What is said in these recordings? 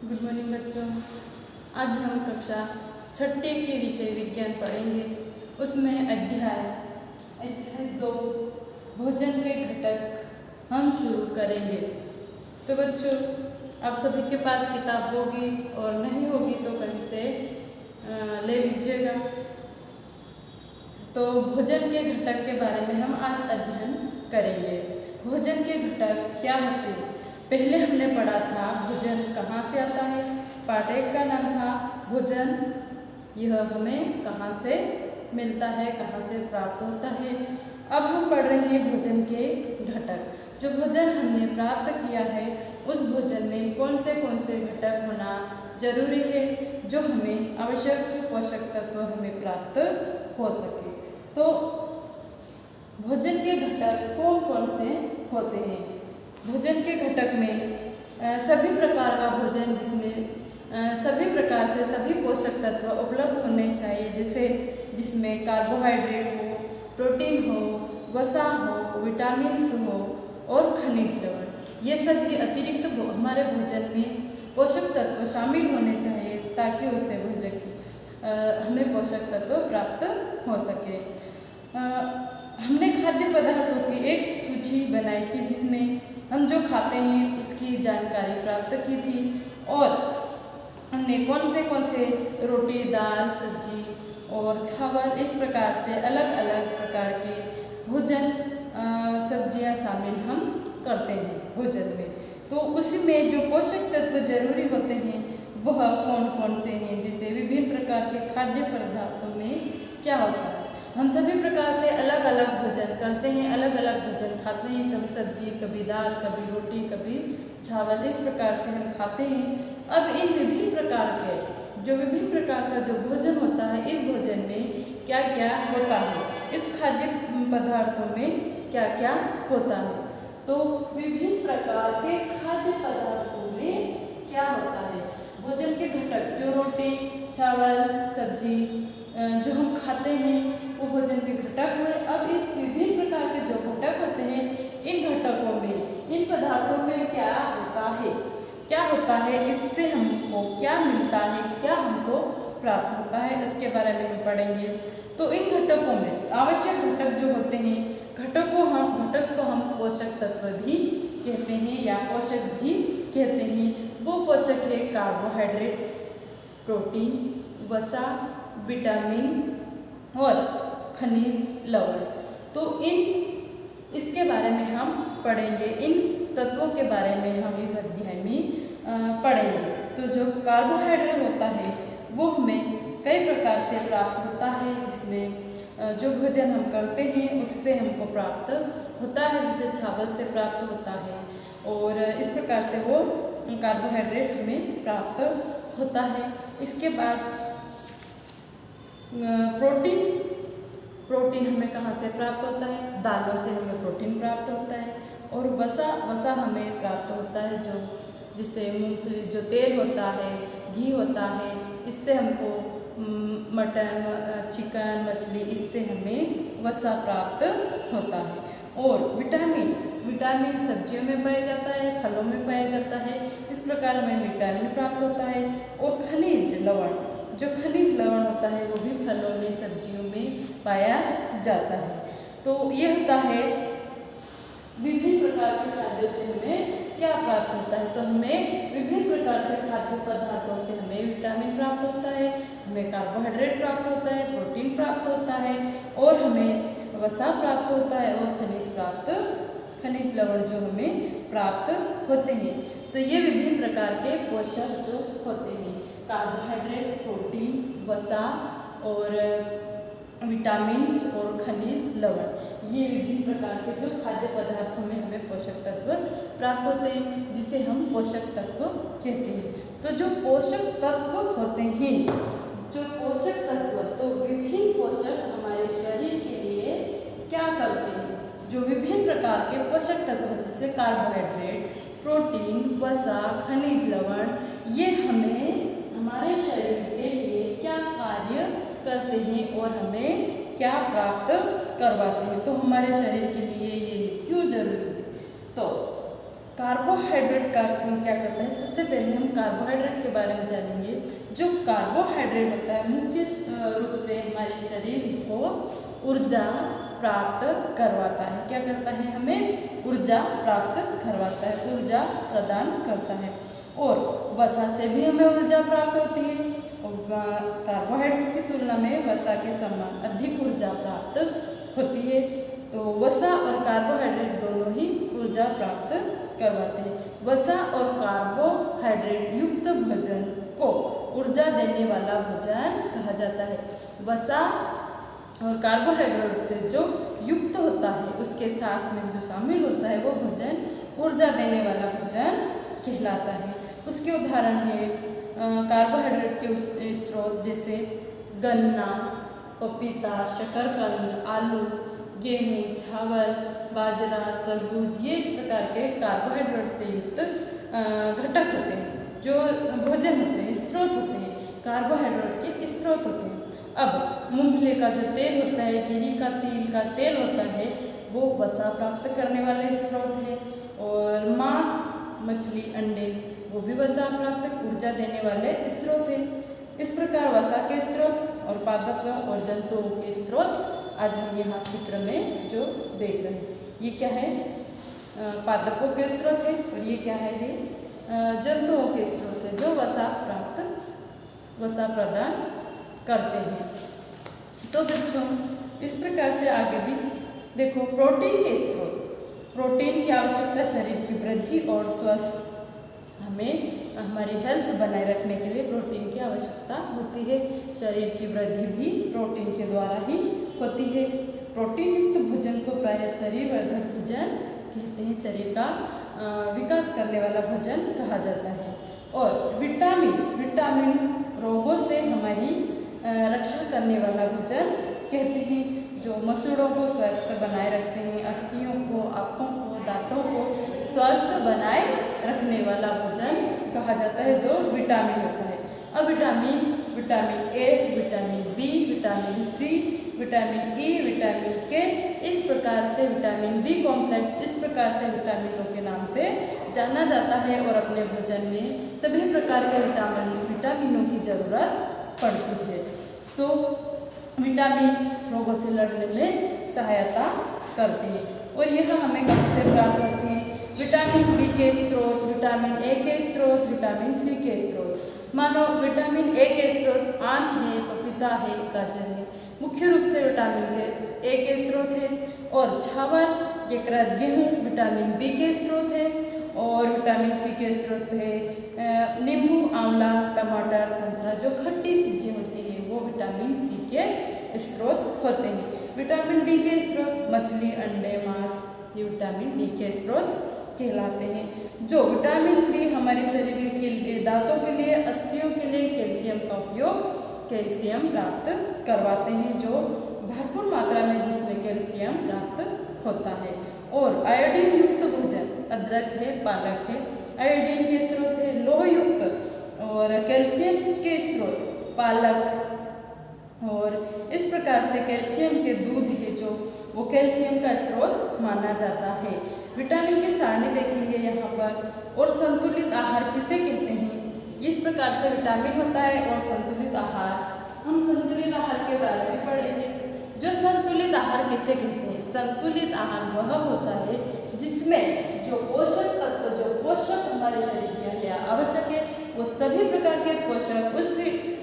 Good morning बच्चों। आज हम कक्षा छठे के विषय विज्ञान पढ़ेंगे। उसमें अध्याय 2 भोजन के घटक हम शुरू करेंगे। तो बच्चों, आप सभी के पास किताब होगी और नहीं होगी तो कहीं से ले लीजिएगा। तो भोजन के घटक के बारे में हम आज अध्ययन करेंगे। भोजन के घटक क्या होते हैं? पहले हमने पढ़ा था भोजन कहाँ से आता है। पाठ 1 का नाम था भोजन, यह हमें कहाँ से मिलता है, कहाँ से प्राप्त होता है। अब हम पढ़ रहे हैं भोजन के घटक। जो भोजन हमने प्राप्त किया है उस भोजन में कौन से घटक होना जरूरी है जो हमें आवश्यक पोषक तत्व हमें प्राप्त हो सके। तो भोजन के घटक कौन कौन से होते हैं? भोजन के घटक में सभी प्रकार का भोजन जिसमें सभी प्रकार से सभी पोषक तत्व उपलब्ध होने चाहिए, जैसे जिसमें कार्बोहाइड्रेट हो, प्रोटीन हो, वसा हो, विटामिन्स हो और खनिज लवण। ये सभी अतिरिक्त हमारे भोजन में पोषक तत्व शामिल होने चाहिए ताकि उसे भोजन की हमें पोषक तत्व प्राप्त हो सके। हमने खाद्य पदार्थों की एक सूची बनाई थी जिसमें हम जो खाते हैं उसकी जानकारी प्राप्त की थी और हमने कौन से रोटी, दाल, सब्जी और चावल इस प्रकार से अलग अलग प्रकार के भोजन सब्जियां शामिल हम करते हैं भोजन में। तो उसमें जो पोषक तत्व जरूरी होते हैं वह कौन कौन से हैं, जैसे विभिन्न प्रकार के खाद्य पदार्थों में क्या होता है। हम सभी प्रकार से अलग अलग भोजन करते हैं, अलग अलग भोजन खाते हैं, कभी सब्जी, कभी दाल, कभी रोटी, कभी चावल, इस प्रकार से हम खाते हैं। अब इन विभिन्न प्रकार का जो भोजन होता है, इस भोजन में क्या क्या होता है, इस खाद्य पदार्थों में क्या क्या होता है। तो विभिन्न प्रकार के खाद्य पदार्थों में क्या होता है? भोजन के घटक जो रोटी, चावल, सब्जी जो हम खाते हैं वो भोजन के घटक हुए। अब इस विभिन्न प्रकार के जो घटक होते हैं, इन घटकों में, इन पदार्थों में क्या होता है, इससे हमको क्या मिलता है, क्या हमको प्राप्त होता है, इसके बारे में हम पढ़ेंगे। तो इन घटकों में आवश्यक घटक जो होते हैं, घटक को हम पोषक तत्व भी कहते हैं या पोषक भी कहते हैं। वो पोषक है कार्बोहाइड्रेट, प्रोटीन, वसा, विटामिन और खनिज लवण। तो इसके बारे में हम पढ़ेंगे, इन तत्वों के बारे में हम इस अध्याय में पढ़ेंगे। तो जो कार्बोहाइड्रेट होता है वो हमें कई प्रकार से प्राप्त होता है, जिसमें जो भोजन हम करते हैं उससे हमको प्राप्त होता है, जैसे चावल से प्राप्त होता है और इस प्रकार से वो कार्बोहाइड्रेट हमें प्राप्त होता है। इसके बाद प्रोटीन हमें कहाँ से प्राप्त होता है? दालों से हमें प्रोटीन प्राप्त होता है। और वसा हमें प्राप्त होता है जो जिससे मूंगफली जो तेल होता है, घी होता है, इससे हमको मटन, चिकन, मछली, इससे हमें वसा प्राप्त होता है। और विटामिन सब्जियों में पाया जाता है, फलों में पाया जाता है, इस प्रकार हमें विटामिन प्राप्त होता है। और खनिज लवण होता है वो भी फलों में, सब्जियों में पाया जाता है। तो ये होता है विभिन्न प्रकार के खाद्यों से हमें क्या प्राप्त होता है। तो हमें विभिन्न प्रकार से खाद्य पदार्थों से हमें विटामिन प्राप्त होता है, हमें कार्बोहाइड्रेट प्राप्त होता है, प्रोटीन प्राप्त होता है और हमें वसा प्राप्त होता है और खनिज लवण जो हमें प्राप्त होते हैं। तो ये विभिन्न प्रकार के पोषक जो होते हैं, कार्बोहाइड्रेट, प्रोटीन, वसा और विटामिन्स और खनिज लवण, ये विभिन्न प्रकार के जो खाद्य पदार्थों में हमें पोषक तत्व प्राप्त होते हैं, जिसे हम पोषक तत्व कहते हैं। तो जो पोषक तत्व होते हैं, तो विभिन्न पोषक हमारे शरीर के लिए क्या करते हैं? जो विभिन्न प्रकार के पोषक तत्व जैसे कार्बोहाइड्रेट, प्रोटीन, वसा, खनिज लवण, ये हमें हमारे शरीर के लिए क्या कार्य करते हैं और हमें क्या प्राप्त करवाते हैं। तो हमारे शरीर के लिए ये क्यों जरूरी है? तो कार्बोहाइड्रेट का क्या करता है, सबसे पहले हम कार्बोहाइड्रेट के बारे में जानेंगे। जो कार्बोहाइड्रेट होता है मुख्य रूप से हमारे शरीर को ऊर्जा प्राप्त करवाता है। क्या करता है, हमें ऊर्जा प्राप्त करवाता है, ऊर्जा प्रदान करता है। और वसा से भी हमें ऊर्जा प्राप्त होती है। कार्बोहाइड्रेट की तुलना में वसा के समान अधिक ऊर्जा प्राप्त होती है। तो वसा और कार्बोहाइड्रेट दोनों ही ऊर्जा प्राप्त करवाते हैं। वसा और कार्बोहाइड्रेट युक्त भोजन को ऊर्जा देने वाला भोजन कहा जाता है। वसा और कार्बोहाइड्रेट से जो युक्त होता है, उसके साथ में जो शामिल होता है, वो भोजन ऊर्जा देने वाला भोजन कहलाता है। उसके उदाहरण है कार्बोहाइड्रेट के स्रोत जैसे गन्ना, पपीता, शकरकंद, आलू, गेहूँ, चावल, बाजरा, तरबूज, ये इस प्रकार के कार्बोहाइड्रेट से युक्त घटक होते हैं, जो भोजन होते हैं, स्रोत होते हैं, कार्बोहाइड्रेट के स्रोत होते हैं। अब मूंगफली का जो तेल होता है, गिरी का तिल का तेल होता है, वो वसा प्राप्त करने वाले स्रोत है। और मांस, मछली, अंडे, वो भी वसा प्राप्त ऊर्जा देने वाले स्रोत है। इस प्रकार वसा के स्रोत और पादपों और जंतुओं के स्रोत आज हम यहाँ चित्र में जो देख रहे हैं, ये क्या है, पादपों के स्रोत है, और ये क्या है, जंतुओं के स्रोत है, जो वसा प्रदान करते हैं। तो बच्चों, इस प्रकार से आगे भी देखो, प्रोटीन के स्रोत। प्रोटीन की आवश्यकता शरीर की वृद्धि और स्वस्थ, हमें हमारी हेल्थ बनाए रखने के लिए प्रोटीन की आवश्यकता होती है। शरीर की वृद्धि भी प्रोटीन के द्वारा ही होती है। प्रोटीन युक्त भोजन को प्रायः शरीर वर्धक भोजन कहते हैं, शरीर का विकास करने वाला भोजन कहा जाता है। और विटामिन रोगों से हमारी रक्षा करने वाला भोजन कहते हैं, जो मसूड़ों को स्वस्थ बनाए रखते हैं, अस्थियों को, आँखों को, दांतों को स्वस्थ बनाए रखने वाला भोजन कहा जाता है, जो विटामिन होता है। अब vitamin A, vitamin B, vitamin C, vitamin E, vitamin K, इस प्रकार से विटामिन बी कॉम्प्लेक्स, इस प्रकार से विटामिनों के नाम से जाना जाता है। और अपने भोजन में सभी प्रकार के विटामिनों की जरूरत पड़ती है। तो विटामिन रोगों से लड़ने में सहायता करते हैं। और यह हमें कहाँ से प्राप्त होते हैं, विटामिन बी के स्रोत, विटामिन ए के स्रोत, विटामिन सी के स्रोत। मानो विटामिन ए के स्रोत आम है, पपीता है, गाजर है, मुख्य रूप से विटामिन ए के स्रोत है। और चावल, गेहूँ विटामिन बी के स्रोत है। और विटामिन सी के स्रोत है नींबू, आंवला, टमाटर, संतरा, जो खट्टी चीजें होती है, वो विटामिन सी के स्रोत होते हैं। विटामिन डी के स्रोत मछली, अंडे, मांस, ये विटामिन डी के स्रोत कहलाते हैं। जो विटामिन डी हमारे शरीर के लिए, दांतों के लिए, अस्थियों के लिए कैल्शियम का उपयोग, कैल्शियम प्राप्त करवाते हैं, जो भरपूर मात्रा में जिसमें कैल्शियम प्राप्त होता है। और आयोडीन युक्त भोजन, अदरक है, पालक है, आयोडीन के स्रोत है। लोह युक्त और कैल्शियम के स्रोत पालक। और इस प्रकार से कैल्शियम के दूध है, जो वो कैल्शियम का स्रोत माना जाता है। विटामिन की सारणी देखेंगे यहाँ पर। और संतुलित आहार किसे कहते हैं, इस प्रकार से विटामिन होता है। और संतुलित आहार, हम संतुलित आहार के बारे में पढ़ेंगे। जो संतुलित आहार किसे कहते हैं, संतुलित आहार वह होता है जिसमें जो पोषक तत्व, जो पोषक हमारे शरीर के लिए आवश्यक है, वो सभी प्रकार के पोषक उस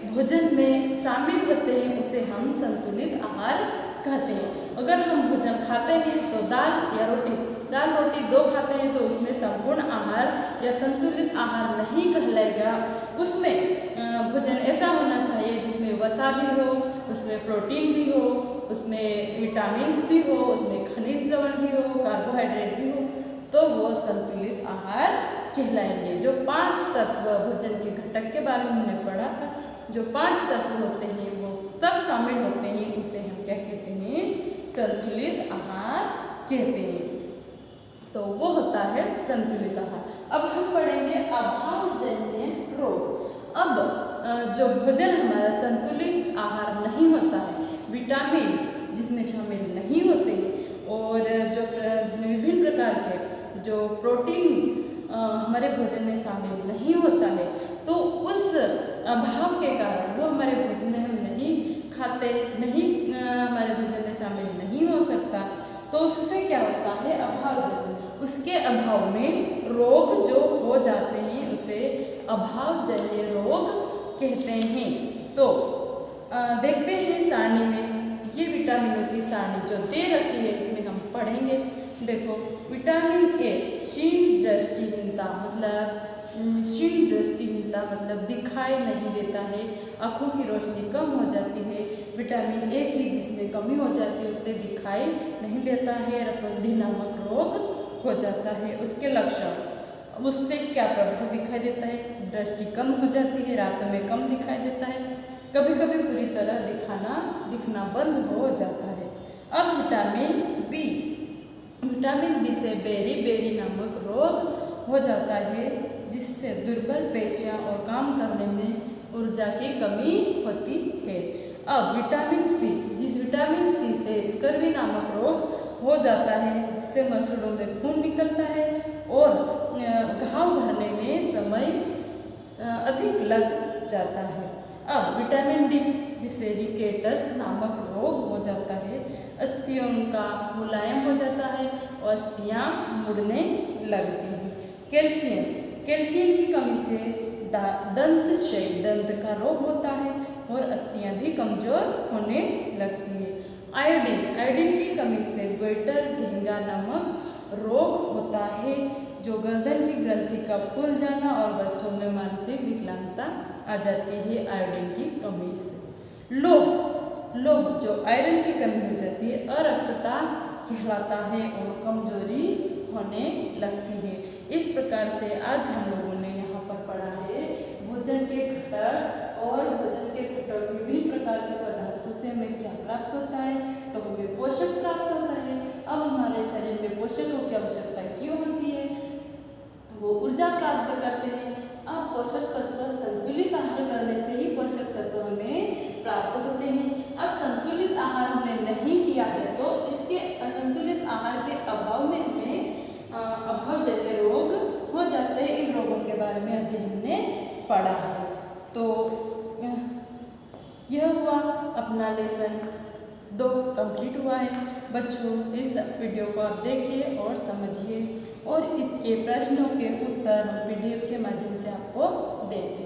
भोजन में शामिल होते हैं, उसे हम संतुलित आहार कहते हैं। अगर हम भोजन खाते हैं तो दाल या रोटी, दाल रोटी दो खाते हैं तो उसमें संपूर्ण आहार या संतुलित आहार नहीं कहलाएगा। उसमें भोजन ऐसा होना चाहिए जिसमें वसा भी हो, उसमें प्रोटीन भी हो, उसमें विटामिन्स भी हो, उसमें खनिज लवण भी हो, कार्बोहाइड्रेट भी हो, तो वो संतुलित आहार कहलाएंगे। जो 5 तत्व भोजन के घटक के बारे में हमने पढ़ा था, जो 5 तत्व होते हैं वो सब शामिल होते हैं, उसे हम क्या कहते हैं, संतुलित आहार कहते हैं। तो वो होता है संतुलित आहार। अब हम पढ़ेंगे अभावजन्य रोग। अब जो भोजन हमारा संतुलित आहार नहीं होता है, विटामिन्स जिसमें शामिल नहीं होते हैं, और जो विभिन्न प्रकार के जो प्रोटीन हमारे भोजन में शामिल नहीं होता है तो उस अभाव के कारण वो हमारे भोजन में हम नहीं खाते, नहीं हमारे भोजन में शामिल नहीं हो सकता, तो उससे क्या होता है, अभाव जन्य, उसके अभाव में रोग जो हो जाते हैं उसे अभावजन्य रोग कहते हैं। तो देखते हैं सारणी में ये विटामिनों की सारणी जो दे रखी है इसमें हम पढ़ेंगे। देखो विटामिन ए क्षीण दृष्टिहीनता मतलब दिखाई नहीं देता है, आँखों की रोशनी कम हो जाती है। विटामिन ए की जिसमें कमी हो जाती है उससे दिखाई नहीं देता है, रतौंधी नामक रोग हो जाता है। उसके लक्षण, उससे क्या प्रभाव दिखाई देता है, दृष्टि कम हो जाती है, रातों में कम दिखाई देता है, कभी कभी पूरी तरह दिखना बंद हो जाता है। अब विटामिन बी से बेरी नामक रोग हो जाता है जिससे दुर्बल पेशियां और काम करने में ऊर्जा की कमी होती है। अब विटामिन सी से स्कर्वी नामक रोग हो जाता है जिससे मसूड़ों में खून निकलता है और घाव भरने में समय अधिक लग जाता है। अब विटामिन डी जिससे रिकेटस नामक रोग हो जाता है, अस्थियों का मुलायम हो जाता है और अस्थियां मुड़ने लगती हैं। कैल्शियम की कमी से दंत का रोग होता है और अस्थियां भी कमजोर होने लगती है। आयोडीन की कमी से गोइटर घेंगा नामक रोग होता है जो गर्दन की ग्रंथि का फूल जाना और बच्चों में मानसिक विकलांगता आ जाती है आयोडीन की कमी से। लोह जो आयरन की कमी हो जाती है अरक्तता कहलाता है और कमजोरी होने लगती है। इस प्रकार से आज हम लोगों ने यहाँ पर पढ़ा है भोजन के घटक और भोजन के घटक विभिन्न प्रकार के पदार्थों से हमें क्या प्राप्त होता है, तो हमें पोषक प्राप्त होता है। अब हमारे शरीर में पोषकों की आवश्यकता क्यों होती है, वो ऊर्जा प्राप्त करते हैं। अब पोषक तत्व संतुलित आहार करने से ही पोषक तत्व हमें प्राप्त होते हैं। अब संतुलित आहार हमने नहीं किया है तो इसके असंतुलित आहार के अभाव में हमें अभावजन्य रोग हो जाते हैं। इन रोगों के बारे में अभी हमने पढ़ा है। तो यह हुआ अपना लेसन 2 कंप्लीट हुआ है। बच्चों इस वीडियो को आप देखिए और समझिए और इसके प्रश्नों के उत्तर हम PDF के माध्यम से आपको देंगे।